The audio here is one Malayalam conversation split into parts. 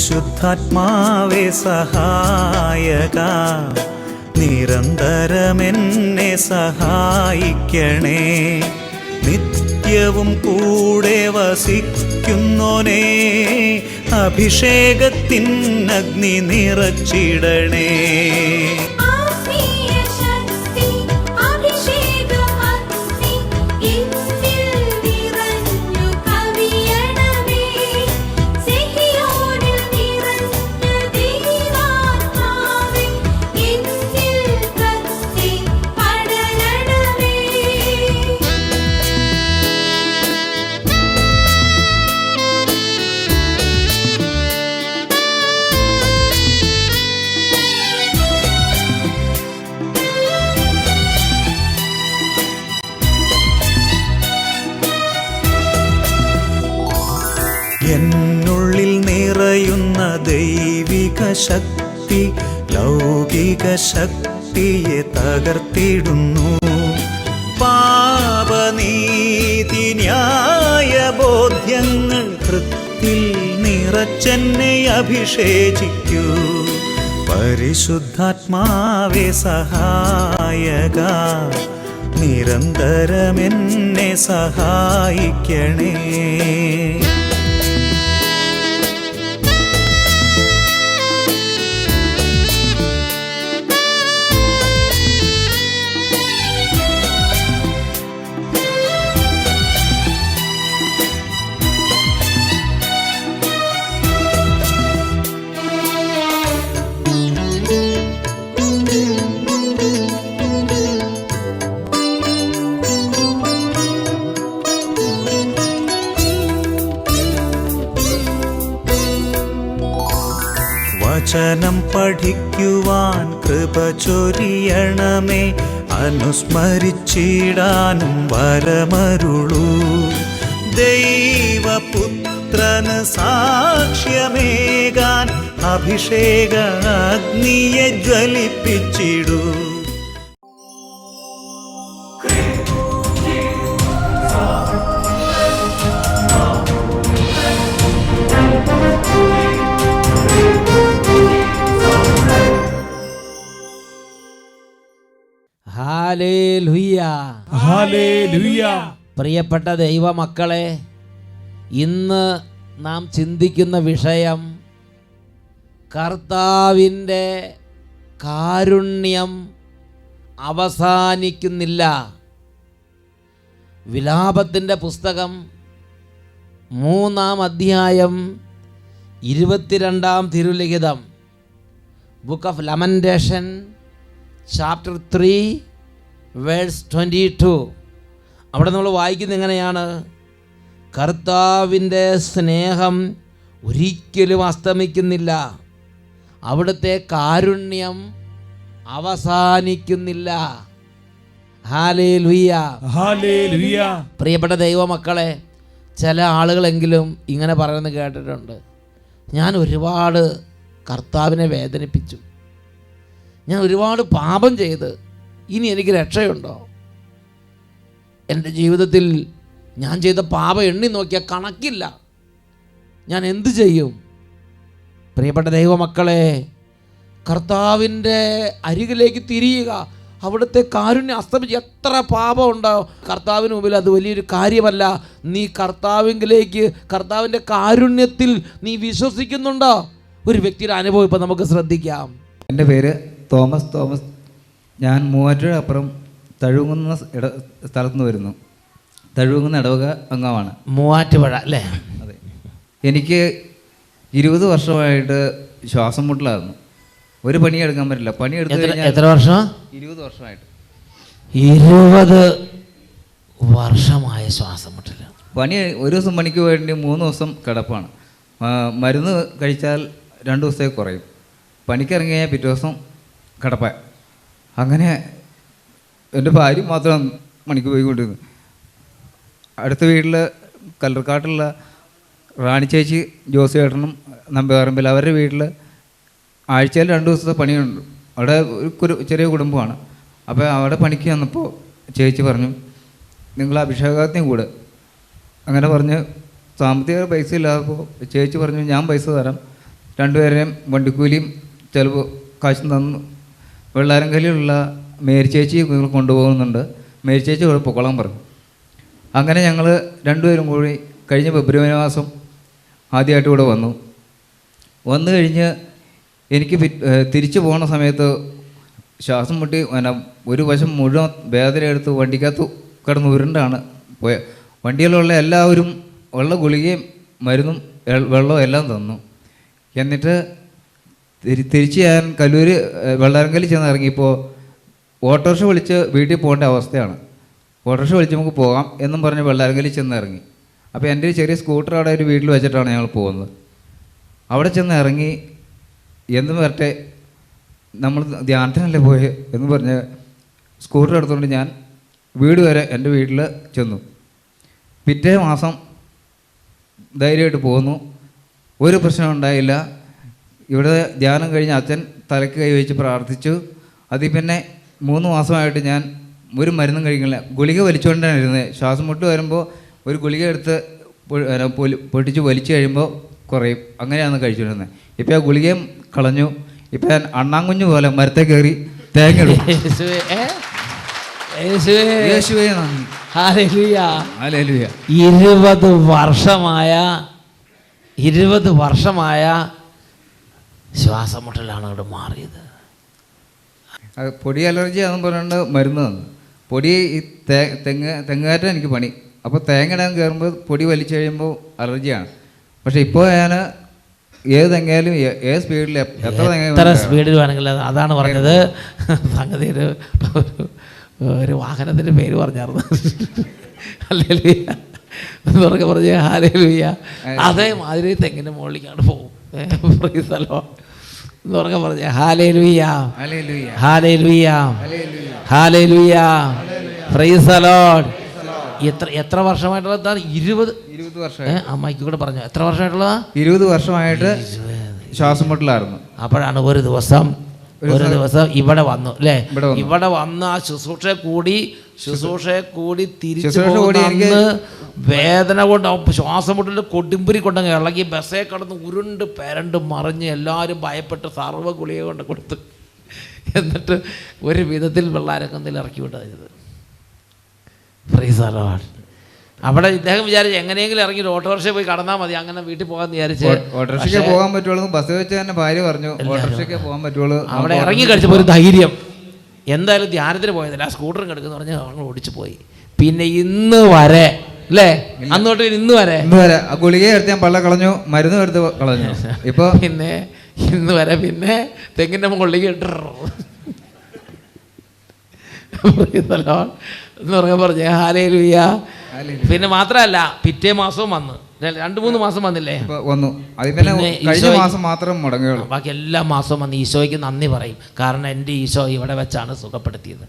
പരിശുദ്ധാത്മാവേ സഹായക, നിരന്തരമെന്നെ സഹായിക്കണേ. നിത്യവും കൂടെ വസിക്കുന്നോനേ, അഭിഷേകത്തിൻ അഗ്നി നിറച്ചിടണേ. എന്നുള്ളിൽ നിറയുന്ന ദൈവിക ശക്തി ലൗകിക ശക്തിയെ തകർത്തിടുന്നു. പാപനീതി ന്യായ ബോധ്യങ്ങൾ ഹൃത്തിൽ നിറച്ചെന്നെ അഭിഷേചിക്കൂ. പരിശുദ്ധാത്മാവേ സഹായക, നിരന്തരമെന്നെ സഹായിക്കണേ. വചനം പഠിക്കുവാൻ കൃപ ചൊരിയണമേ, അനുസ്മരിച്ചിടാനും വരമരുളൂ. ദൈവപുത്രന് സാക്ഷ്യമേകാൻ അഭിഷേക അഗ്നിയെ ജ്വലിപ്പിച്ചിടൂ. Hallelujah, hallelujah. പ്രിയപ്പെട്ട ദൈവമക്കളെ, ഇന്ന് നാം ചിന്തിക്കുന്ന വിഷയം കർത്താവിൻ്റെ കാരുണ്യം അവസാനിക്കുന്നില്ല. വിലാപത്തിൻ്റെ പുസ്തകം 3-ാം അധ്യായം 22-ാം തിരുലിഖിതം, ബുക്ക് ഓഫ് ലമന്റേഷൻ ചാപ്റ്റർ 3 വേഴ്സ് 22. അവിടെ നമ്മൾ വായിക്കുന്നത് എങ്ങനെയാണ്? കർത്താവിൻ്റെ സ്നേഹം ഒരിക്കലും അസ്തമിക്കുന്നില്ല, അവിടുത്തെ കാരുണ്യം അവസാനിക്കുന്നില്ല. Hallelujah, hallelujah. പ്രിയപ്പെട്ട ദൈവമക്കളെ, ചില ആളുകളെങ്കിലും ഇങ്ങനെ പറയുന്നത് കേട്ടിട്ടുണ്ട്: ഞാൻ ഒരുപാട് കർത്താവിനെ വേദനിപ്പിച്ചു, ഞാൻ ഒരുപാട് പാപം ചെയ്ത്, ഇനി എനിക്ക് രക്ഷയുണ്ടോ? എൻ്റെ ജീവിതത്തിൽ ഞാൻ ചെയ്ത പാപം എണ്ണി നോക്കിയാൽ കണക്കില്ല, ഞാൻ എന്തു ചെയ്യും? പ്രിയപ്പെട്ട ദൈവമക്കളെ, കർത്താവിൻ്റെ അരികിലേക്ക് തിരിയുക. അവിടുത്തെ കാരുണ്യം അസ്തമിച്ച് എത്ര പാപം ഉണ്ടാവും കർത്താവിന് മുമ്പിൽ അത് വലിയൊരു കാര്യമല്ല. നീ കർത്താവിലേക്ക്, കർത്താവിൻ്റെ കാരുണ്യത്തിൽ നീ വിശ്വസിക്കുന്നുണ്ടോ? ഒരു വ്യക്തിയുടെ അനുഭവം ഇപ്പം നമുക്ക് ശ്രദ്ധിക്കാം. എൻ്റെ പേര് തോമസ്. ഞാൻ മൂവാറ്റുപുഴ അപ്പുറം തഴുകുന്ന സ്ഥലത്തുനിന്ന് വരുന്നു. തഴുകുന്ന ഇടവക അംഗമാണ്. മൂവാറ്റുപുഴ അല്ലേ? അതെ. എനിക്ക് 20 വർഷമായിട്ട് ശ്വാസം മുട്ടലായിരുന്നു. ഒരു പണി എടുക്കാൻ പറ്റില്ല. പണി എടുത്തു കഴിഞ്ഞാൽ എത്ര വർഷം? 20 വർഷമായിട്ട്. 20 വർഷമായ ശ്വാസം മുട്ടൽ. പണി ഒരു ദിവസം പണിക്ക് വേണ്ടി 3 ദിവസം കിടപ്പാണ്. മരുന്ന് കഴിച്ചാൽ 2 ദിവസത്തേക്ക് കുറയും. പണിക്കിറങ്ങി കഴിഞ്ഞാൽ പിറ്റേ ദിവസം കിടപ്പ. അങ്ങനെ എൻ്റെ ഭാര്യ മാത്രം പണിക്ക് പോയിക്കൊണ്ടിരുന്നു. അടുത്ത വീട്ടിൽ കല്ലർക്കാട്ടുള്ള റാണി ചേച്ചി, ജോസേട്ടനും നമ്പിയാറമ്പിൽ, അവരുടെ വീട്ടിൽ ആഴ്ചയിൽ 2 ദിവസത്തെ പണിയുണ്ട്. അവിടെ ഒരു ചെറിയ കുടുംബമാണ്. അപ്പോൾ അവിടെ പണിക്ക് വന്നപ്പോൾ ചേച്ചി പറഞ്ഞു, നിങ്ങൾ അഭിഷേകത്തിന് കൂടെ. അങ്ങനെ പറഞ്ഞ് സാമ്പത്തിക പൈസ ഇല്ലാത്തപ്പോൾ ചേച്ചി പറഞ്ഞു, ഞാൻ പൈസ തരാം, രണ്ടുപേരെയും വണ്ടിക്കൂലിയും ചിലപ്പോൾ കാശും തന്നു. വെള്ളാരങ്കലിലുള്ള മേരിച്ചേച്ചി കൊണ്ടുപോകുന്നുണ്ട്. മേരിച്ചേച്ചി ഇവിടെ പൊക്കോളാൻ പറഞ്ഞു. അങ്ങനെ ഞങ്ങൾ രണ്ടുപേരും കൂടി കഴിഞ്ഞ ഫെബ്രുവരി മാസം ആദ്യമായിട്ട് ഇവിടെ വന്നു കഴിഞ്ഞ് എനിക്ക് തിരിച്ചു പോകുന്ന സമയത്ത് ശ്വാസം മുട്ടി ഒരു വശം മുഴുവൻ വേദന എടുത്ത് വണ്ടിക്കകത്ത് കിടന്ന് ഉരുണ്ടാണ് പോയത്. വണ്ടിയിലുള്ള എല്ലാവരും ഉള്ള ഗുളികയും മരുന്നും വെള്ളവും എല്ലാം തന്നു. എന്നിട്ട് തിരിച്ച് ഞാൻ കല്ലൂർ വെള്ളാരങ്കലിൽ ചെന്ന് ഇറങ്ങിയപ്പോൾ ഓട്ടോറിക്ഷ വിളിച്ച് വീട്ടിൽ പോകേണ്ട അവസ്ഥയാണ്. ഓട്ടോറിക്ഷ വിളിച്ച് നമുക്ക് പോകാം എന്നും പറഞ്ഞ് വെള്ളാരങ്കലിൽ ചെന്ന് ഇറങ്ങി. അപ്പോൾ എൻ്റെ ഒരു ചെറിയ സ്കൂട്ടർ അവിടെ ഒരു വീട്ടിൽ വെച്ചിട്ടാണ് ഞങ്ങൾ പോകുന്നത്. അവിടെ ചെന്ന് ഇറങ്ങി എന്നും വരട്ടെ നമ്മൾ ധ്യാനത്തിനല്ലേ പോയി എന്ന് പറഞ്ഞ് സ്കൂട്ടർ എടുത്തുകൊണ്ട് ഞാൻ വീട് വരെ എൻ്റെ വീട്ടിൽ ചെന്നു. പിറ്റേ മാസം ധൈര്യമായിട്ട് പോന്നു. ഒരു പ്രശ്നം ഉണ്ടായില്ല. ഇവിടെ ധ്യാനം കഴിഞ്ഞ് അച്ഛൻ തലയ്ക്ക് കൈവച്ച് പ്രാർത്ഥിച്ചു. അതിൽ പിന്നെ 3 മാസമായിട്ട് ഞാൻ ഒരു മരുന്നും കഴിക്കുന്നില്ല. ഗുളിക വലിച്ചുകൊണ്ടാണ് ഇരുന്നത്. ശ്വാസം മുട്ട് വരുമ്പോൾ ഒരു ഗുളിക എടുത്ത് പൊട്ടിച്ച് വലിച്ചു കഴിയുമ്പോൾ കുറയും. അങ്ങനെയാണ് കഴിച്ചുകൊണ്ടിരുന്നത്. ഇപ്പോൾ ആ ഗുളികയും കളഞ്ഞു. ഇപ്പം ഞാൻ അണ്ണാങ്കുഞ്ഞു പോലെ മരത്തെ കയറി തേങ്ങ എടുക്കും. 20 വർഷമായ ശ്വാസമുട്ടലാണ് അവിടെ മാറിയത്. പൊടി അലർജി ആണെന്ന് പറഞ്ഞുകൊണ്ട് മരുന്ന് തന്നു. പൊടി ഈ തെങ്ങുകാറ്റം എനിക്ക് പണി. അപ്പോൾ തേങ്ങ ഇടാൻ കയറുമ്പോൾ പൊടി വലിച്ചു കഴിയുമ്പോൾ അലർജിയാണ്. പക്ഷെ ഇപ്പോൾ ഞാൻ ഏത് തെങ്ങയാലും ഏത് സ്പീഡിൽ എത്ര സ്പീഡിൽ വേണമെങ്കിൽ അതാണ് പറഞ്ഞത്. സംഗതി ഒരു വാഹനത്തിൻ്റെ പേര് പറഞ്ഞായിരുന്നു. ഹല്ലേലൂയ എന്നൊക്കെ പറഞ്ഞ് ഹല്ലേലൂയ. അതേമാതിരി തെങ്ങിൻ്റെ മുകളിലേക്കാണ് പോകും. പ്രൈസ് ദി ലോർഡ് എന്നൊക്കെ പറഞ്ഞ് hallelujah hallelujah hallelujah praise the Lord. എത്ര വർഷമായിട്ടുള്ള 20 വർഷം. അമ്മയ്ക്ക് കൂടെ പറഞ്ഞു എത്ര വർഷമായിട്ടുള്ളതാ? 20 വർഷമായിട്ട് ശ്വാസം മുട്ടലായിരുന്നു. അപ്പോഴാണ് ഒരു ദിവസം ഇവിടെ വന്നു അല്ലേ? ഇവിടെ വന്ന് ആ ശുശ്രൂഷയെ കൂടി തിരിച്ചു വേദന കൊണ്ട് ശ്വാസം മുട്ടൽ കൊടുമ്പിരി കൊണ്ടങ്ങ് ഇളകി ബസ്സേ കടന്ന് ഉരുണ്ട് പെരണ്ട് മറിഞ്ഞ് എല്ലാവരും ഭയപ്പെട്ട് സർവ്വ ഗുളിക കൊണ്ട് കൊടുത്ത് എന്നിട്ട് ഒരു വിധത്തിൽ വെള്ളാരക്കന്നിൽ ഇറക്കി വിട്ടത്. Praise the Lord. അവിടെ ഇദ്ദേഹം വിചാരിച്ചു എങ്ങനെയെങ്കിലും ഇറങ്ങി ഓട്ടോറിക്ഷ പോയി കടന്നാൽ മതി, അങ്ങനെ വീട്ടിൽ പോകാൻ വിചാരിച്ച്. ഓട്ടോറിക്ഷയ്ക്ക് പോകാൻ പറ്റുള്ളൂ. ബസ് വെച്ച് തന്നെ ഭാര്യ പറഞ്ഞു ഓട്ടോറിക്ഷയ്ക്ക് പോകാൻ പറ്റുള്ളൂ. അവിടെ ഇറങ്ങി കഴിച്ചപ്പോൾ ഒരു ധൈര്യം. എന്തായാലും ധ്യാനത്തിന് പോയതില്ല, ആ സ്കൂട്ടറും കിടക്കുന്നു പറഞ്ഞ് അങ്ങ് ഓടിച്ചു പോയി. പിന്നെ ഇന്ന് വരെ അല്ലേ? അന്നോട്ട് ഇന്ന് വരെ ആ ഗുളിക എടുത്ത് ഞാൻ പള്ള കളഞ്ഞു, മരുന്ന് എടുത്ത് കളഞ്ഞു. ഇപ്പോൾ പിന്നെ ഇന്ന് വരെ പിന്നെ തെങ്ങിൻ്റെ മുകളിലേക്ക് എന്ന് പറയാൻ പറഞ്ഞ ഹല്ലേലൂയ. പിന്നെ മാത്രമല്ല പിറ്റേ മാസവും വന്ന് 2-3 മാസം വന്നില്ലേ? വന്നു. കഴിഞ്ഞ മാസം മാത്രം മുടങ്ങുകയുള്ളൂ. ബാക്കി എല്ലാ മാസവും വന്ന് ഈശോയ്ക്ക് നന്ദി പറയും. കാരണം എൻ്റെ ഈശോ ഇവിടെ വെച്ചാണ് സുഖപ്പെടുത്തിയത്.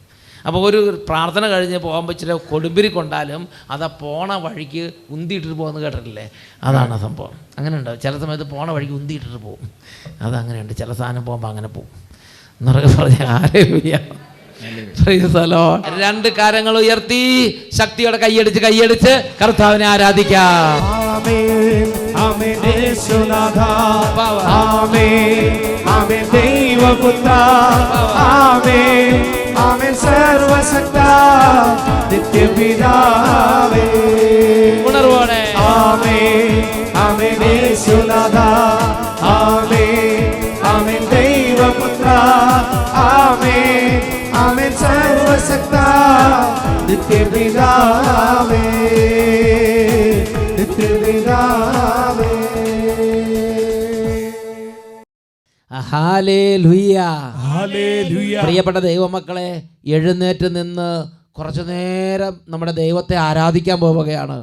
അപ്പോൾ ഒരു പ്രാർത്ഥന കഴിഞ്ഞ് പോകാൻ പറ്റില്ല, കൊടുമ്പിരി കൊണ്ടാലും അതാ പോണ വഴിക്ക് ഉന്തിയിട്ടിട്ട് പോകുന്നത് കേട്ടിട്ടില്ലേ? അതാണ് സംഭവം. അങ്ങനെ ഉണ്ടാവും ചില സമയത്ത് പോണ വഴിക്ക് ഉന്തിയിട്ടിട്ട് പോകും. അതങ്ങനെയുണ്ട്. ചില സാധനം പോകുമ്പോൾ അങ്ങനെ പോകും എന്നൊക്കെ പറഞ്ഞ ഹല്ലേലൂയ. രണ്ട് കാര്യങ്ങൾ ഉയർത്തി ശക്തിയോടെ കൈയടിച്ച് കർത്താവിനെ ആരാധിക്കാം. ഉണർവോടെ ആമേൻ സർവശക്ത നിത്യപിതാവേ നിത്യപിതാവേ. Hallelujah hallelujah. പ്രിയപ്പെട്ട ദൈവമക്കളെ, എഴുന്നേറ്റ് നിന്ന് കുറച്ചു നേരം നമ്മുടെ ദൈവത്തെ ആരാധിക്കാൻ പോവുകയാണ്.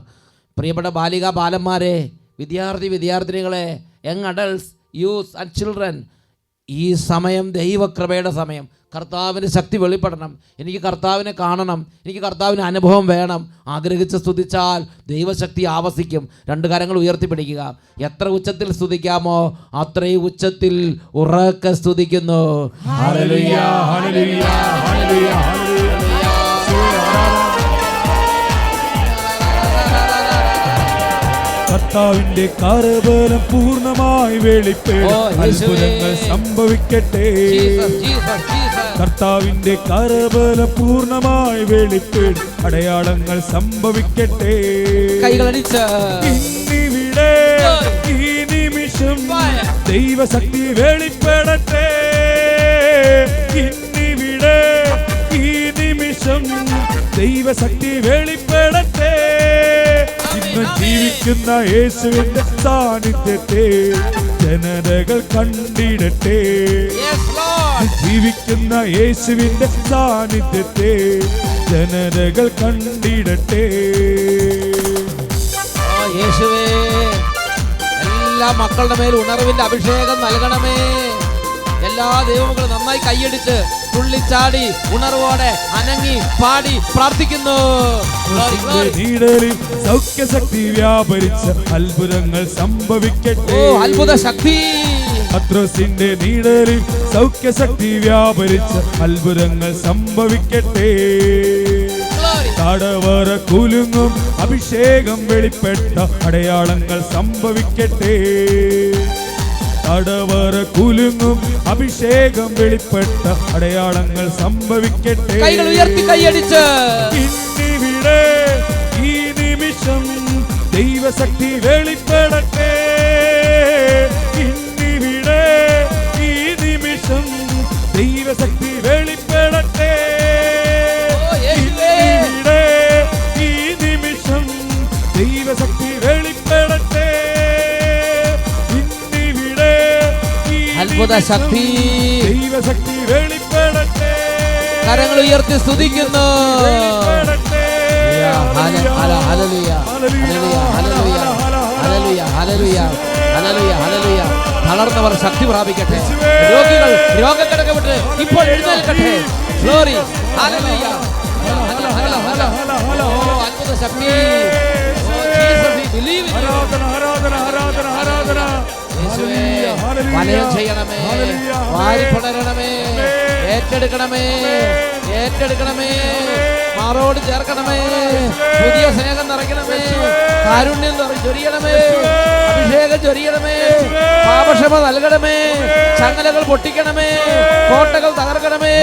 പ്രിയപ്പെട്ട ബാലിക ബാലന്മാരെ, വിദ്യാർത്ഥിനികളെ, young adults, youth and children, ഈ സമയം ദൈവകൃപയുടെ സമയം. കർത്താവിന് ശക്തി വെളിപ്പെടണം. എനിക്ക് കർത്താവിനെ കാണണം, എനിക്ക് കർത്താവിന് അനുഭവം വേണം. ആഗ്രഹിച്ച് സ്തുതിച്ചാൽ ദൈവശക്തി ആവസിക്കും. 2 കരങ്ങൾ ഉയർത്തിപ്പിടിക്കുക. എത്ര ഉച്ചത്തിൽ സ്തുതിക്കാമോ അത്രയും ഉച്ചത്തിൽ ഉറക്കെ സ്തുതിക്കുന്നു. Hallelujah hallelujah hallelujah hallelujah. കർത്താവിന്റെ കരബലം പൂർണ്ണമായി വെളിപ്പെടും. ഓ, യേശുവേ. അത്ഭുതങ്ങൾ സംഭവിക്കട്ടെ. Jesus, Jesus, Jesus. കർത്താവിന്റെ കരബലം പൂർണ്ണമായി വെളിപ്പെടും. അടയാളങ്ങൾ സംഭവിക്കട്ടെ. കൈകളടിച്ച് ഇന്നിവിടെ ഈ നിമിഷം ദൈവശക്തി വെളിപ്പെടട്ടെ. ഇന്നിവിടെ ഈ നിമിഷം ദൈവശക്തി വെളിപ്പെടട്ടെ. ഇന്ന് ജീവിക്കുന്ന യേശുവിന്റെ സാന്നിധ്യത്തെ ജനതകൾ കണ്ടിടട്ടെ. Yes, Lord. ജീവിക്കുന്ന യേശുവിന്റെ സാന്നിധ്യത്തെ ജനതകൾ കണ്ടിടട്ടെ. ഓ, യേശുവേ, എല്ലാ മക്കളുടെ മേൽ ഉണർവിന്റെ അഭിഷേകം നൽകണമേ. എല്ലാ ദൈവമക്കളും നന്നായി കൈയടിച്ച് തുള്ളിച്ചാടി ഉണർവോടെ അനങ്ങി പാടി പ്രാർത്ഥിക്കുന്നു. Glory, glory. നീടലിൽ സൗഖ്യശക്തി വ്യാപരിച്ച് അത്ഭുതങ്ങൾ സംഭവിക്കട്ടെ. ഓ, അത്ഭുത ശക്തി. പത്രോസിന്റെ നീടലിൽ സൗഖ്യശക്തി വ്യാപരിച്ച് അത്ഭുതങ്ങൾ സംഭവിക്കട്ടെ. Glory. തടവറ കുലുങ്ങും അഭിഷേകം വെളിപ്പെട്ട അടയാളങ്ങൾ സംഭവിക്കട്ടെ. തടവറ കുലുങ്ങും അഭിഷേകം വെളിപ്പെട്ട അടയാളങ്ങൾ സംഭവിക്കട്ടെ. കൈകൾ ഉയർത്തി കൈയടിച്ച് ഇന്നിവിടെ ഈ നിമിഷം ദൈവശക്തി വെളിപ്പെടട്ടെ. ഇന്നിവിടെ ഈ നിമിഷം ദൈവശക്തി വെളിപ്പെടട്ടെ. ഓ, യേശുവേ. ഇന്നിവിടെ ഈ നിമിഷം ദൈവശക്തി വെളിപ്പെടട്ടെ. ഇന്നിവിടെ ഈ അത്ഭുത ശക്തി. ദൈവശക്തി വെളിപ്പെടട്ടെ. കരങ്ങൾ ഉയർത്തി സ്തുതിക്കുന്നു. വെളിപ്പെടട്ടെ. Hallelujah, hallelujah, hallelujah, hallelujah, hallelujah, hallelujah, hallelujah. തളർന്നവർ ശക്തി പ്രാപിക്കട്ടെ. രോഗികൾ രോഗക്കിടക്ക വിട്ട് ഇപ്പോൾ എഴുന്നേൽക്കട്ടെ. Glory, hallelujah. Hallelujah, hallelujah. ഓ, അത്ഭുത ശക്തി. Oh, Jesus, we believe in you. ആരാധന ആരാധന ആരാധന ആരാധന. യേശുവേ, ഹല്ലേലൂയ. വലയം ചെയ്യണമേ, ഹല്ലേലൂയ. വാരിപ്പുണരണമേ, ഏറ്റെടുക്കണമേ, ഏറ്റെടുക്കണമേ, മാറോട് ചേർക്കണമേ, പുതിയ സ്നേഹം നിറയ്ക്കണമേ, കാരുണ്യം ചൊരിയണമേ, അഭിഷേകം ചൊരിയണമേ, പാപക്ഷമ നൽകണമേ, ചങ്ങലകൾ പൊട്ടിക്കണമേ, കോട്ടകൾ തകർക്കണമേ,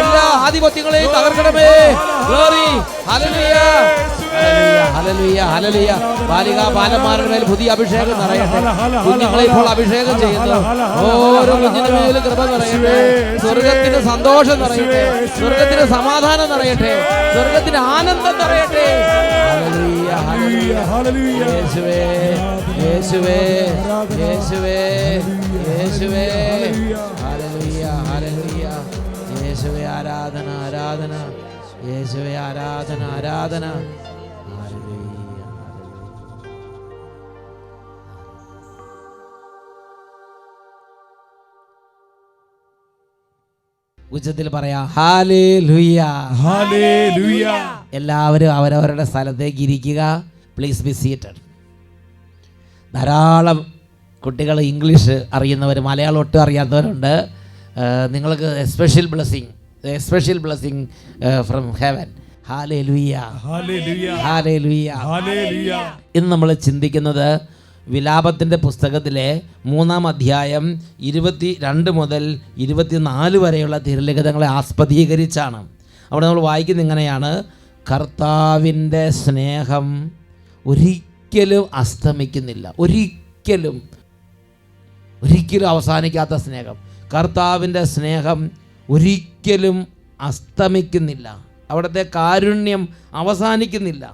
എല്ലാ ആധിപത്യങ്ങളെയും തകർക്കണമേ. Glory, hallelujah, hallelujah, hallelujah, hallelujah. ബാലികാ ബാലന്മാരുടെ മേൽ പുതിയ അഭിഷേകം നിറയട്ടെ. കുഞ്ഞുങ്ങളെ ഇപ്പോൾ അഭിഷേകം ചെയ്യുന്നു. ഓരോ കുഞ്ഞിന്റെ മേലും കൃപ നിറയട്ടെ. സ്വർഗത്തിന്റെ സന്തോഷം നിറയട്ടെ. സ്വർഗത്തിന്റെ സമാധാനം നിറയട്ടെ. സ്വർഗത്തിന്റെ ആനന്ദം നിറയട്ടെ. Hallelujah, hallelujah, hallelujah. യേശുവേ, യേശുവേ, യേശുവേ, യേശുവേ. Hallelujah, hallelujah. യേശുവേ, ആരാധന, ആരാധന. യേശുവേ, ആരാധന, ആരാധന. ഹല്ലേലൂയ. ഉച്ചത്തിൽ പറയാം ഹല്ലേലൂയ, ഹല്ലേലൂയ. എല്ലാവരും അവരവരുടെ സ്ഥലത്തേക്ക് ഇരിക്കുക. Please be seated. ധാരാളം കുട്ടികൾ ഇംഗ്ലീഷ് അറിയുന്നവർ, മലയാളം ഒട്ടും അറിയാത്തവരുണ്ട്. നിങ്ങൾക്ക് special blessing from heaven. Hallelujah, hallelujah. Hallelujah. Hallelujah. ഇന്ന് നമ്മൾ ചിന്തിക്കുന്നത് വിലാപത്തിൻ്റെ പുസ്തകത്തിലെ 3-ാം അധ്യായം 22 മുതൽ 24 വരെയുള്ള തിരുലിഖിതങ്ങളെ ആസ്പദീകരിച്ചാണ്. അവിടെ നമ്മൾ വായിക്കുന്നത് ഇങ്ങനെയാണ്: കർത്താവിൻ്റെ സ്നേഹം ഒരിക്കലും അസ്തമിക്കുന്നില്ല. ഒരിക്കലും അവസാനിക്കാത്ത സ്നേഹം. കർത്താവിൻ്റെ സ്നേഹം ഒരിക്കലും അസ്തമിക്കുന്നില്ല. അവിടുത്തെ കാരുണ്യം അവസാനിക്കുന്നില്ല.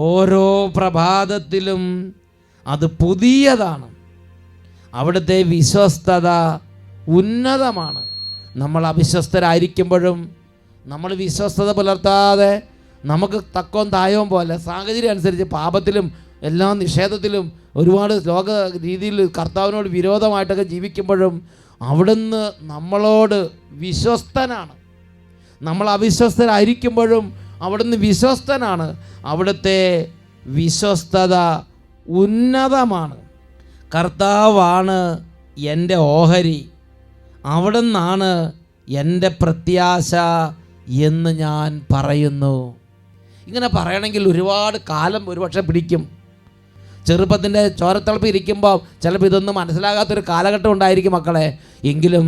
ഓരോ പ്രഭാതത്തിലും അത് പുതിയതാണ്. അവിടുത്തെ വിശ്വസ്തത ഉന്നതമാണ്. നമ്മൾ അവിശ്വസ്തരായിരിക്കുമ്പോഴും നമ്മൾ വിശ്വസ്തത പുലർത്താതെ നമുക്ക് തക്കവും തായവും പോലെ സാഹചര്യം അനുസരിച്ച് പാപത്തിലും എല്ലാ നിഷേധത്തിലും ഒരുപാട് ലോക രീതിയിൽ കർത്താവിനോട് വിരോധമായിട്ടൊക്കെ ജീവിക്കുമ്പോഴും അവിടുന്ന് നമ്മളോട് വിശ്വസ്തനാണ്. നമ്മൾ അവിശ്വസ്തരായിരിക്കുമ്പോഴും അവിടുന്ന് വിശ്വസ്തനാണ്. അവിടുത്തെ വിശ്വസ്തത ഉന്നതമാണ്. കർത്താവാണ് എൻ്റെ ഓഹരി, അവിടുന്നാണ് എൻ്റെ പ്രത്യാശ എന്ന് ഞാൻ പറയുന്നു. ഇങ്ങനെ പറയണമെങ്കിൽ ഒരുപാട് കാലം ഒരുപക്ഷെ പിടിക്കും. ചെറുപ്പത്തിൻ്റെ ചോരത്തിളപ്പ് ഇരിക്കുമ്പോൾ ചിലപ്പോൾ ഇതൊന്നും മനസ്സിലാകാത്തൊരു കാലഘട്ടം ഉണ്ടായിരിക്കും മക്കളെ. എങ്കിലും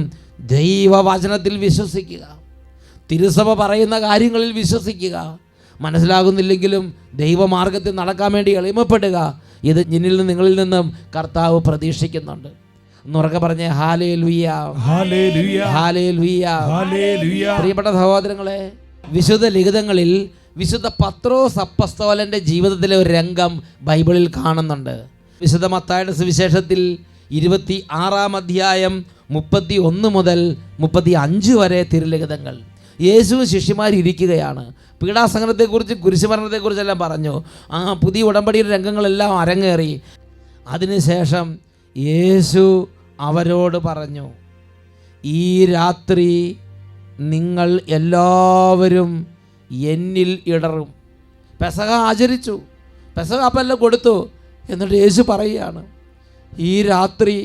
ദൈവവചനത്തിൽ വിശ്വസിക്കുക, തിരുസഭ പറയുന്ന കാര്യങ്ങളിൽ വിശ്വസിക്കുക. മനസ്സിലാകുന്നില്ലെങ്കിലും ദൈവമാർഗത്തിൽ നടക്കാൻ വേണ്ടി എളിമപ്പെടുക. ഇത് എന്നിൽ നിന്നും നിങ്ങളിൽ നിന്നും കർത്താവ് പ്രതീക്ഷിക്കുന്നുണ്ട്. എന്നുറക്കെ പറഞ്ഞേ ഹല്ലേലൂയ, ഹല്ലേലൂയ, ഹല്ലേലൂയ, ഹല്ലേലൂയ. പ്രിയപ്പെട്ട സഹോദരങ്ങളെ, വിശുദ്ധ ലിഖിതങ്ങളിൽ വിശുദ്ധ പത്രോസ് അപ്പസ്തോലൻ്റെ ജീവിതത്തിലെ ഒരു രംഗം ബൈബിളിൽ കാണുന്നുണ്ട്. വിശുദ്ധ മത്തായിയുടെ സുവിശേഷത്തിൽ 26-ാം അധ്യായം 31 മുതൽ 35 വരെ തിരുലിഖിതങ്ങൾ. യേശു ശിഷ്യന്മാരിയ്ക്കുകയാണ്. പീഡാസഹനത്തെക്കുറിച്ച് കുരിശുമരണത്തെക്കുറിച്ചെല്ലാം പറഞ്ഞു. ആ പുതിയ ഉടമ്പടിയുടെ രംഗങ്ങളെല്ലാം അരങ്ങേറി. അതിനുശേഷം യേശു അവരോട് പറഞ്ഞു, ഈ രാത്രി നിങ്ങൾ എല്ലാവരും എന്നിൽ ഇടറും. പെസഹ ആചരിച്ചു, പെസഹ അപ്പെല്ലാം കൊടുത്തു. എന്നിട്ട് യേശു പറയുകയാണ്, ഈ രാത്രി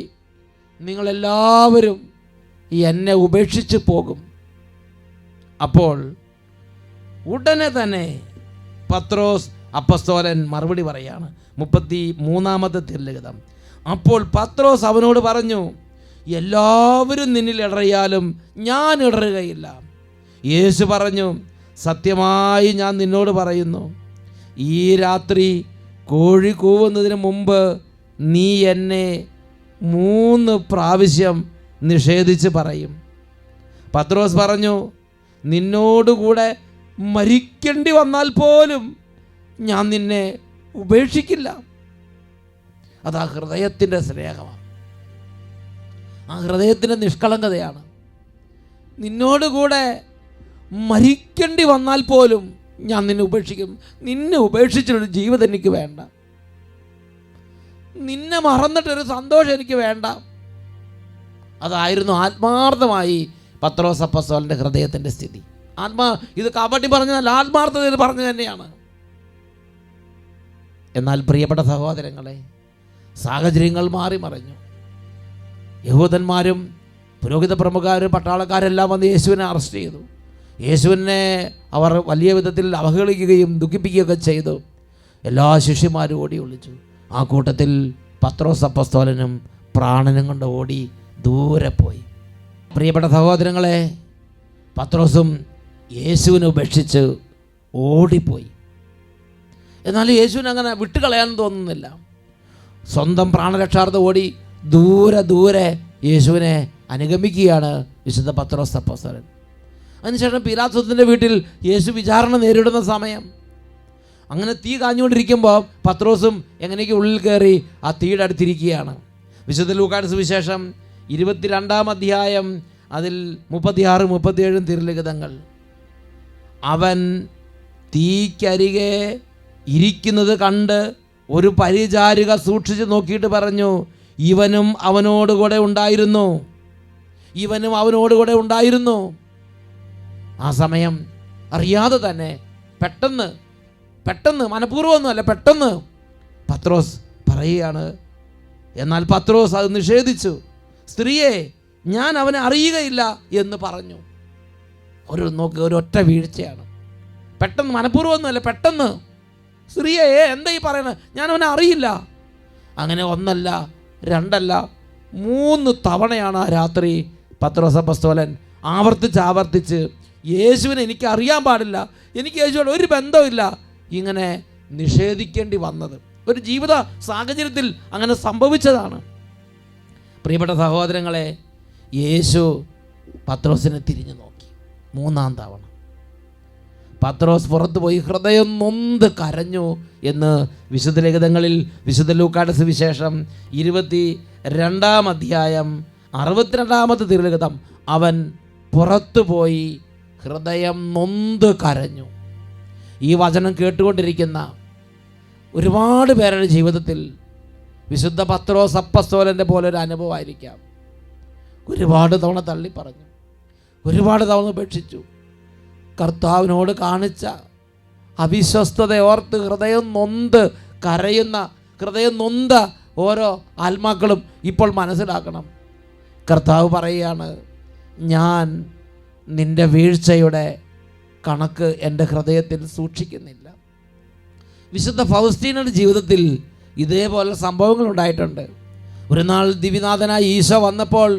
നിങ്ങളെല്ലാവരും എന്നെ ഉപേക്ഷിച്ച് പോകും. അപ്പോൾ ഉടനെ തന്നെ പത്രോസ് അപ്പസ്തോലൻ മറുപടി പറയാണ്. 33-ാമത്തെ തിരുലിഖിതം. അപ്പോൾ പത്രോസ് അവനോട് പറഞ്ഞു, എല്ലാവരും നിന്നിൽ ഇടറിയാലും ഞാൻ ഇടറുകയില്ല. യേശു പറഞ്ഞു, സത്യമായി ഞാൻ നിന്നോട് പറയുന്നു, ഈ രാത്രി കോഴി കൂവുന്നതിന് മുമ്പ് നീ എന്നെ 3 പ്രാവശ്യം നിഷേധിച്ച് പറയും. പത്രോസ് പറഞ്ഞു, നിന്നോടുകൂടെ മരിക്കേണ്ടി വന്നാൽ പോലും ഞാൻ നിന്നെ ഉപേക്ഷിക്കില്ല. അതാ ഹൃദയത്തിൻ്റെ സ്നേഹമാണ്, ആ ഹൃദയത്തിൻ്റെ നിഷ്കളങ്കതയാണ്. നിന്നോടുകൂടെ മരിക്കേണ്ടി വന്നാൽ പോലും ഞാൻ നിന്നെ ഉപേക്ഷിക്കും. നിന്നെ ഉപേക്ഷിച്ചൊരു ജീവിതം എനിക്ക് വേണ്ട. നിന്നെ മറന്നിട്ടൊരു സന്തോഷം എനിക്ക് വേണ്ട. അതായിരുന്നു ആത്മാർത്ഥമായി പത്രോസ് അപ്പസ്തോലൻ്റെ ഹൃദയത്തിൻ്റെ സ്ഥിതി. ഇത് കപടി പറഞ്ഞതല്ല, ആത്മാർത്ഥതയിൽ പറഞ്ഞു തന്നെയാണ്. എന്നാൽ പ്രിയപ്പെട്ട സഹോദരങ്ങളെ, സാഹചര്യങ്ങൾ മാറി മറിഞ്ഞു. യഹൂദന്മാരും പുരോഹിത പ്രമുഖരും പട്ടാളക്കാരെല്ലാം വന്ന് യേശുവിനെ അറസ്റ്റ് ചെയ്തു. യേശുവിനെ അവർ വലിയ വിധത്തിൽ അവഹേളിക്കുകയും ദുഃഖിപ്പിക്കുകയൊക്കെ ചെയ്തു. എല്ലാ ശിഷ്യന്മാരും ഓടി ഒളിച്ചു. ആ കൂട്ടത്തിൽ പത്രോസ് അപ്പസ്തോലനും പ്രാണനും കൊണ്ട് ഓടി ദൂരെ പോയി. പ്രിയപ്പെട്ട സഹോദരങ്ങളെ, പത്രോസും യേശുവിനെ ഉപേക്ഷിച്ച് ഓടിപ്പോയി. എന്നാൽ യേശുവിനെ അങ്ങനെ വിട്ടുകളയാൻ തോന്നുന്നില്ല. സ്വന്തം പ്രാണരക്ഷാർത്ഥം ഓടി ദൂരെ യേശുവിനെ അനുഗമിക്കുകയാണ് വിശുദ്ധ പത്രോസ് അപ്പോസ്തലൻ. അതിനുശേഷം പീലാത്തോസിൻ്റെ വീട്ടിൽ യേശു വിചാരണ നേരിടുന്ന സമയം. അങ്ങനെ തീ കാഞ്ഞുകൊണ്ടിരിക്കുമ്പോൾ പത്രോസും എങ്ങനെയൊക്കെ ഉള്ളിൽ കയറി ആ തീയുടെ അടുത്തിരിക്കുകയാണ്. വിശുദ്ധ ലൂക്കായുടെ സുവിശേഷം 22-ാം അധ്യായം അതിൽ 36-37 തിരുലിഖിതങ്ങൾ. അവൻ തീക്കരികെ ഇരിക്കുന്നത് കണ്ട് ഒരു പരിചാരിക സൂക്ഷിച്ച് നോക്കിയിട്ട് പറഞ്ഞു, ഇവനും അവനോടുകൂടെ ഉണ്ടായിരുന്നു. ഇവനും അവനോടുകൂടെ ഉണ്ടായിരുന്നു. ആ സമയം അറിയാതെ തന്നെ പെട്ടെന്ന് മനഃപൂർവ്വമൊന്നുമല്ല, പെട്ടെന്ന് പത്രോസ് പറയുകയാണ്. എന്നാൽ പത്രോസ് അത് നിഷേധിച്ചു. സ്ത്രീയെ, ഞാൻ അവനെ അറിയുകയില്ല എന്ന് പറഞ്ഞു. ഒരൊറ്റ വീഴ്ചയാണ്. പെട്ടെന്ന്, മനഃപൂർവ്വമൊന്നുമല്ല, പെട്ടെന്ന്. സ്ത്രീയെ, എന്താ ഈ പറയണത്? ഞാൻ അവനെ അറിയില്ല. അങ്ങനെ 1 2 3 തവണയാണ് ആ രാത്രി പത്രോസ് അപ്പോസ്തലൻ ആവർത്തിച്ച് യേശുവിനെ എനിക്ക് അറിയാൻ പാടില്ല, എനിക്ക് യേശുവോട് ഒരു ബന്ധമില്ല, ഇങ്ങനെ നിഷേധിക്കേണ്ടി വന്നത്. ഒരു ജീവിത സാഹചര്യത്തിൽ അങ്ങനെ സംഭവിച്ചതാണ്. പ്രിയപ്പെട്ട സഹോദരങ്ങളെ, യേശു പത്രോസിനെ തിരിഞ്ഞു നോക്കി 3-ാം തവണ. പത്രോസ് പുറത്തു പോയി ഹൃദയം നൊന്ത് കരഞ്ഞു എന്ന് വിശുദ്ധ ലിഖിതങ്ങളിൽ വിശുദ്ധ ലൂക്കായുടെ സുവിശേഷം 22-ാം അധ്യായം 62-ാമത്തെ തിരുലിഖിതം. അവൻ പുറത്തു പോയി ഹൃദയം നൊന്ത് കരഞ്ഞു. ഈ വചനം കേട്ടുകൊണ്ടിരിക്കുന്ന ഒരുപാട് പേരുടെ ജീവിതത്തിൽ വിശുദ്ധ പത്രോസ് അപ്പസ്തോലൻ്റെ പോലെ ഒരു അനുഭവമായിരിക്കാം. ഒരുപാട് തവണ തള്ളി പറഞ്ഞു, ഒരുപാട് തവണ ഉപേക്ഷിച്ചു. കർത്താവിനോട് കാണിച്ച അവിശ്വസ്തത ഓർത്ത് ഹൃദയം നൊന്ത് കരയുന്ന, ഹൃദയം നൊന്ത ഓരോ ആത്മാക്കളും ഇപ്പോൾ മനസ്സിലാക്കണം. കർത്താവ് പറയുകയാണ്, ഞാൻ നിൻ്റെ വീഴ്ചയുടെ കണക്ക് എൻ്റെ ഹൃദയത്തിൽ സൂക്ഷിക്കുന്നില്ല. വിശുദ്ധ ഫൗസ്റ്റീനയുടെ ജീവിതത്തിൽ ഇതേപോലെ സംഭവങ്ങൾ ഉണ്ടായിട്ടുണ്ട്. ഒരു നാൾ ദിവ്യനാഥനായ ഈശോ വന്നപ്പോൾ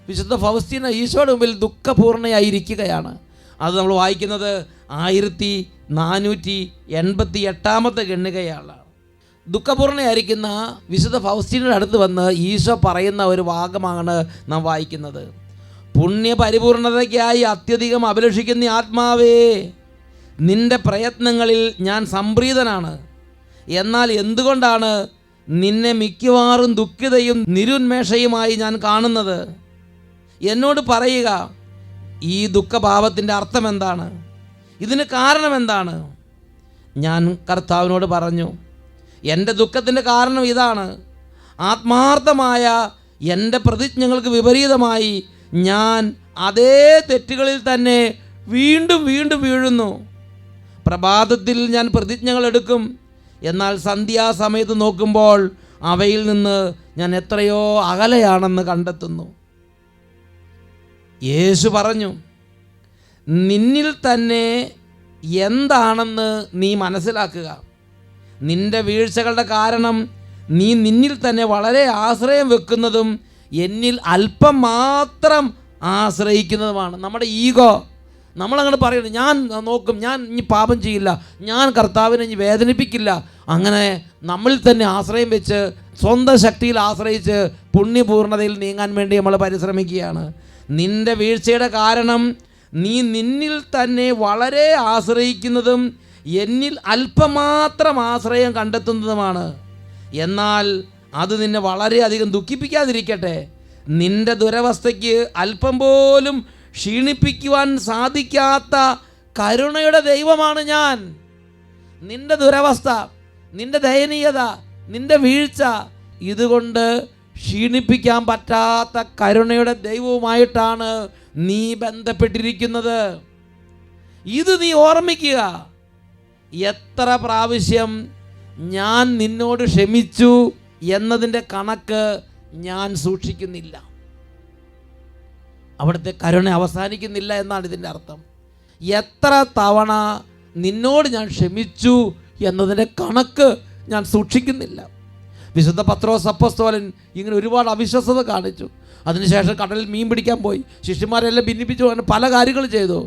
വിശുദ്ധ ഫൗസ്റ്റീന ഈശോയുടെ മുമ്പിൽ ദുഃഖപൂർണ്ണയായിരിക്കുകയാണ്. അത് നമ്മൾ വായിക്കുന്നത് 1488 ഗണ്ണികയാണ്. ദുഃഖപൂർണ്ണയായിരിക്കുന്ന വിശുദ്ധ ഫൗസ്റ്റീനയുടെ അടുത്ത് വന്ന് ഈശോ പറയുന്ന ഒരു ഭാഗമാണ് നാം വായിക്കുന്നത്. പുണ്യപരിപൂർണതയ്ക്കായി അത്യധികം അഭിലഷിക്കുന്ന ആത്മാവേ, നിന്റെ പ്രയത്നങ്ങളിൽ ഞാൻ സംപ്രീതനാണ്. എന്നാൽ എന്തുകൊണ്ടാണ് നിന്നെ മിക്കവാറും ദുഃഖിതയും നിരുന്മേഷയുമായി ഞാൻ കാണുന്നത്? എന്നോട് പറയുക, ഈ ദുഃഖഭാവത്തിൻ്റെ അർത്ഥം എന്താണ്? ഇതിന് കാരണം എന്താണ്? ഞാൻ കർത്താവിനോട് പറഞ്ഞു, എൻ്റെ ദുഃഖത്തിൻ്റെ കാരണം ഇതാണ്. ആത്മാർത്ഥമായ എൻ്റെ പ്രതിജ്ഞകൾക്ക് വിപരീതമായി ഞാൻ അതേ തെറ്റുകളിൽ തന്നെ വീണ്ടും വീണ്ടും വീഴുന്നു. പ്രഭാതത്തിൽ ഞാൻ പ്രതിജ്ഞകൾ എടുക്കും, എന്നാൽ സന്ധ്യാസമയത്ത് നോക്കുമ്പോൾ അവയിൽ നിന്ന് ഞാൻ എത്രയോ അകലെയാണെന്ന് കണ്ടെത്തുന്നു. യേശു പറഞ്ഞു, നിന്നിൽ തന്നെ എന്താണെന്ന് നീ മനസ്സിലാക്കുക. നിന്റെ വീഴ്ചകളുടെ കാരണം നീ നിന്നിൽ തന്നെ വളരെ ആശ്രയം വെക്കുന്നതും എന്നിൽ അല്പം മാത്രം ആശ്രയിക്കുന്നതുമാണ്. നമ്മുടെ ഈഗോ, നമ്മളങ്ങനെ പറയുന്നു, ഞാൻ നോക്കും, ഞാൻ ഇനി പാപം ചെയ്യില്ല, ഞാൻ കർത്താവിനെ ഇനി വേദനിപ്പിക്കില്ല. അങ്ങനെ നമ്മളിൽ തന്നെ ആശ്രയം വെച്ച് സ്വന്തം ശക്തിയിൽ ആശ്രയിച്ച് പുണ്യപൂർണ്ണതയിൽ നീങ്ങാൻ വേണ്ടി നമ്മൾ പരിശ്രമിക്കുകയാണ്. നിന്റെ വീഴ്ചയുടെ കാരണം നീ നിന്നിൽ തന്നെ വളരെ ആശ്രയിക്കുന്നതും എന്നിൽ അല്പമാത്രം ആശ്രയം കണ്ടെത്തുന്നതുമാണ്. എന്നാൽ അത് നിന്നെ വളരെയധികം ദുഃഖിപ്പിക്കാതിരിക്കട്ടെ. നിന്റെ ദുരവസ്ഥയ്ക്ക് അല്പം പോലും ക്ഷീണിപ്പിക്കുവാൻ സാധിക്കാത്ത കരുണയുടെ ദൈവമാണ് ഞാൻ. നിന്റെ ദുരവസ്ഥ, നിന്റെ ദയനീയത, നിന്റെ വീഴ്ച ഇതുകൊണ്ട് ക്ഷീണിപ്പിക്കാൻ പറ്റാത്ത കരുണയുടെ ദൈവവുമായിട്ടാണ് നീ ബന്ധപ്പെട്ടിരിക്കുന്നത്. ഇത് നീ ഓർമ്മിക്കുക. എത്ര പ്രാവശ്യം ഞാൻ നിന്നോട് ക്ഷമിച്ചു എന്നതിൻ്റെ കണക്ക് ഞാൻ സൂക്ഷിക്കുന്നില്ല. അവിടുത്തെ കരുണ അവസാനിക്കുന്നില്ല എന്നാണ് ഇതിൻ്റെ അർത്ഥം. എത്ര തവണ നിന്നോട് ഞാൻ ക്ഷമിച്ചു എന്നതിൻ്റെ കണക്ക് ഞാൻ സൂക്ഷിക്കുന്നില്ല. വിശുദ്ധ പത്രോസ് അപ്പോസ്തലൻ ഇങ്ങനെ ഒരുപാട് അവിശ്വസത കാണിച്ചു. അതിനുശേഷം കടലിൽ മീൻ പിടിക്കാൻ പോയി. ശിഷ്യന്മാരെല്ലാം ഭിന്നിപ്പിച്ചു, അങ്ങനെ പല കാര്യങ്ങൾ ചെയ്തു.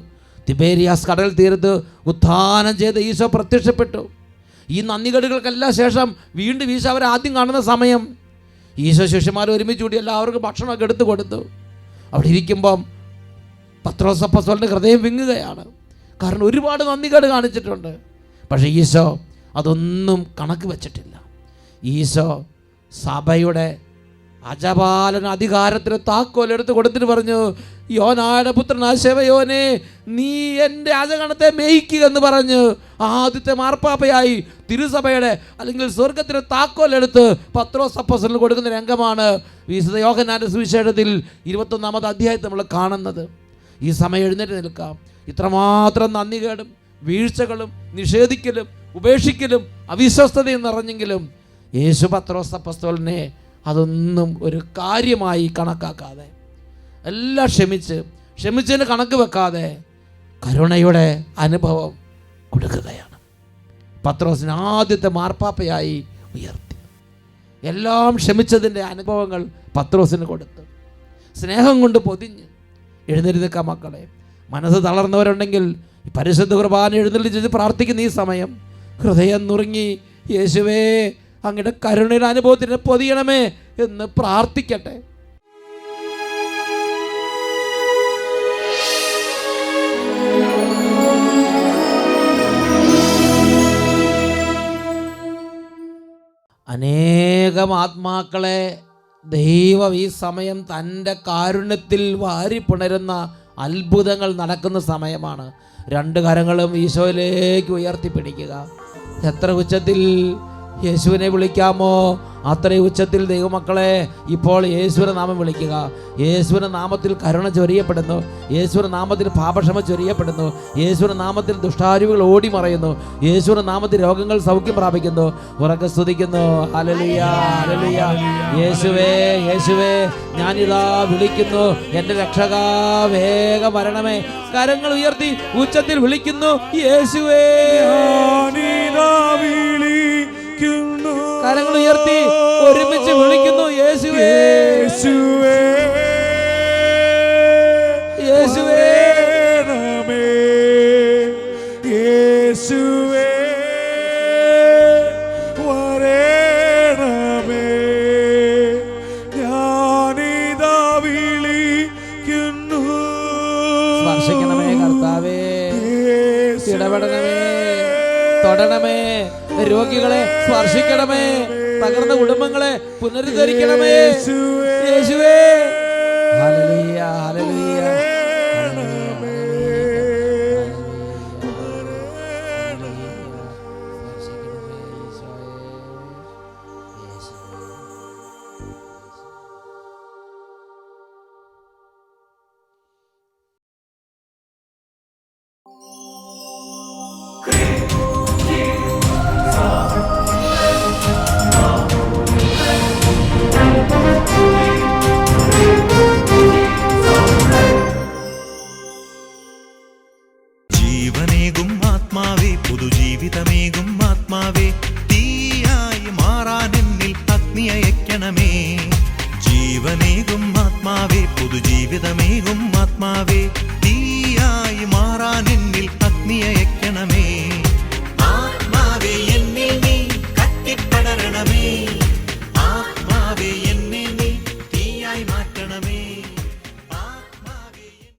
തിബേരിയാസ് കടൽ തീരത്ത് ഉത്ഥാനം ചെയ്ത് ഈശോ പ്രത്യക്ഷപ്പെട്ടു. ഈ നന്ദികേടുകൾക്കെല്ലാം ശേഷം വീണ്ടും ഈശോ അവരെ ആദ്യം കാണുന്ന സമയം ഈശോ ശിഷ്യന്മാർ ഒരുമിച്ച് കൂടി എല്ലാവർക്കും ഭക്ഷണമൊക്കെ എടുത്തു കൊടുത്തു. അവിടെ ഇരിക്കുമ്പം പത്രോസ് അപ്പോസ്തലൻ്റെ ഹൃദയം വിങ്ങുകയാണ്. കാരണം ഒരുപാട് നന്ദികേട് കാണിച്ചിട്ടുണ്ട്. പക്ഷേ ഈശോ അതൊന്നും കണക്ക് വെച്ചിട്ടില്ല. ഈശോ സഭയുടെ അജപാലന അധികാരത്തിന് താക്കോലെടുത്ത് കൊടുത്തിട്ട് പറഞ്ഞു, യോനായുടെ പുത്രനായ ശെവയോനെ, നീ എൻ്റെ അജഗണത്തെ മേയിക്കുക എന്ന് പറഞ്ഞ് ആദ്യത്തെ മാർപ്പാപ്പയായി തിരുസഭയുടെ അല്ലെങ്കിൽ സ്വർഗത്തിന് താക്കോലെടുത്ത് പത്രോസ് അപ്പോസ്തലന് കൊടുക്കുന്ന രംഗമാണ് വിശുദ്ധ യോഹന്നാന്റെ സുവിശേഷത്തിൽ 21-ാമത്തെ അധ്യായത്തിൽ നമ്മൾ കാണുന്നത്. ഈ സമയം എഴുന്നേറ്റ് നിൽക്കാം. ഇത്രമാത്രം നന്ദികേടും വീഴ്ചകളും നിഷേധിക്കലും ഉപേക്ഷിക്കലും അവിശ്വസ്തതയും നിറഞ്ഞെങ്കിലും യേശു പത്രോസ് അപ്പോസ്തലനെ അതൊന്നും ഒരു കാര്യമായി കണക്കാക്കാതെ, എല്ലാം ക്ഷമിച്ചതിന് കണക്ക് വെക്കാതെ കരുണയുടെ അനുഭവം കൊടുക്കുകയാണ്. പത്രോസിന് ആദ്യത്തെ മാർപ്പാപ്പയായി ഉയർത്തി. എല്ലാം ക്ഷമിച്ചതിൻ്റെ അനുഭവങ്ങൾ പത്രോസിന് കൊടുത്തു. സ്നേഹം കൊണ്ട് പൊതിഞ്ഞ് എഴുന്നേൽക്കാം മക്കളെ. മനസ്സ് തളർന്നവരുണ്ടെങ്കിൽ പരിശുദ്ധ കുർബാന എഴുന്നേൽച്ച് പ്രാർത്ഥിക്കുന്ന ഈ സമയം ഹൃദയം നുറുങ്ങി, യേശുവേ അങ്ങയുടെ കരുണയുടെ അനുഭവത്തിന് പൊതിയണമേ എന്ന് പ്രാർത്ഥിക്കട്ടെ. അനേകം ആത്മാക്കളെ ദൈവം ഈ സമയം തൻ്റെ കാരുണ്യത്തിൽ വാരിപ്പുണരുന്ന അത്ഭുതങ്ങൾ നടക്കുന്ന സമയമാണ്. രണ്ട് കരങ്ങളും ഈശോയിലേക്ക് ഉയർത്തിപ്പിടിക്കുക. എത്ര ഉച്ചത്തിൽ യേശുവിനെ വിളിക്കാമോ അത്രയും ഉച്ചത്തിൽ ദൈവമക്കളെ ഇപ്പോൾ യേശുവിൻ്റെ നാമം വിളിക്കുക. യേശുവിൻ്റെ നാമത്തിൽ കരുണ ചൊരിയപ്പെടുന്നു. യേശുവിൻ്റെ നാമത്തിൽ പാപക്ഷമ ചൊരിയപ്പെടുന്നു. യേശുവിൻ്റെ നാമത്തിൽ ദുഷ്ടാരൂപികൾ ഓടി മറയുന്നു. യേശുവിൻ്റെ നാമത്തിൽ രോഗങ്ങൾ സൗഖ്യം പ്രാപിക്കുന്നു. ഉറക്കെ സ്തുതിക്കുന്നു. Hallelujah, hallelujah. യേശുവേ, യേശുവേ, ഞാനിതാ വിളിക്കുന്നു, എൻ്റെ രക്ഷകാ വേഗം വരണമേ. കരങ്ങൾ ഉയർത്തി ഉച്ചത്തിൽ വിളിക്കുന്നു, യേശുവേ. കരങ്ങൾ ഉയർത്തി ഒരുമിച്ച് വിളിക്കുന്നു, യേശുവേ, യേശുവേ, യേശുവേ, വരണമേ. യേശുവേ, വരണമേ. ഞാനിതാ വിളിക്കുന്നു. സ്പർശിക്കണമേ കർത്താവേ, ഇടപെടണമേ, തൊടണമേ, രോഗികളെ സ്പർശിക്കണമേ, തകർന്ന കുടുംബങ്ങളെ പുനരുദ്ധരിക്കണമേ. യേശുവേ,